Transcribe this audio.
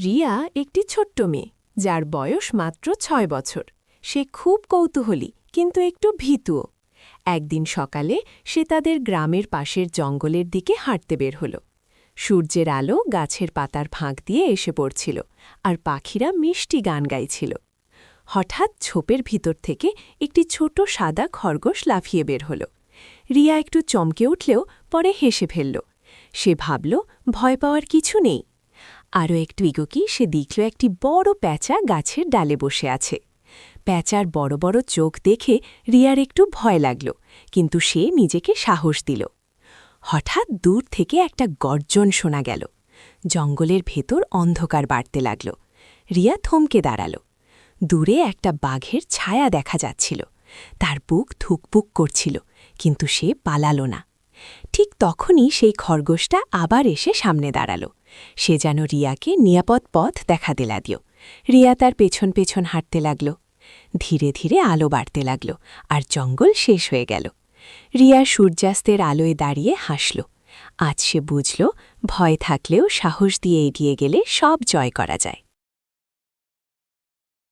রিয়া একটি ছোট্ট মেয়ে যার বয়স মাত্র ৬ বছর। সে খুব কৌতূহলী কিন্তু একটু ভীতুও। একদিন সকালে সে তাদের গ্রামের পাশের জঙ্গলের দিকে হাঁটতে বের হল। সূর্যের আলো গাছের পাতার ফাঁক দিয়ে এসে পড়ছিল আর পাখিরা মিষ্টি গান গাইছিল। হঠাৎ ঝোপের ভিতর থেকে একটি ছোট সাদা খরগোশ লাফিয়ে বের হল। রিয়া একটু চমকে উঠলেও পরে হেসে ফেলল। সে ভাবল ভয় পাওয়ার কিছু নেই। আরও একটু এগোকি সে দেখল একটি বড় প্যাঁচা গাছের ডালে বসে আছে। প্যাঁচার বড় বড় চোখ দেখে রিয়ার একটু ভয় লাগল, কিন্তু সে নিজেকে সাহস দিল। হঠাৎ দূর থেকে একটা গর্জন শোনা গেল। জঙ্গলের ভেতর অন্ধকার বাড়তে লাগল। রিয়া থমকে দাঁড়াল। দূরে একটা বাঘের ছায়া দেখা যাচ্ছিল। তার বুক ধুকপুক করছিল, কিন্তু সে পালাল না। ঠিক তখনই সেই খরগোশটা আবার এসে সামনে দাঁড়াল। সে যেন রিয়াকে নিরাপদ পথ দেখা দিলা দিও। রিয়া তার পেছন পেছন হাঁটতে লাগল। ধীরে ধীরে আলো বাড়তে লাগল আর জঙ্গল শেষ হয়ে গেল। রিয়া সূর্যাস্তের আলোয় দাঁড়িয়ে হাসল। আজ সে বুঝল, ভয় থাকলেও সাহস দিয়ে এগিয়ে গেলে সব জয় করা যায়।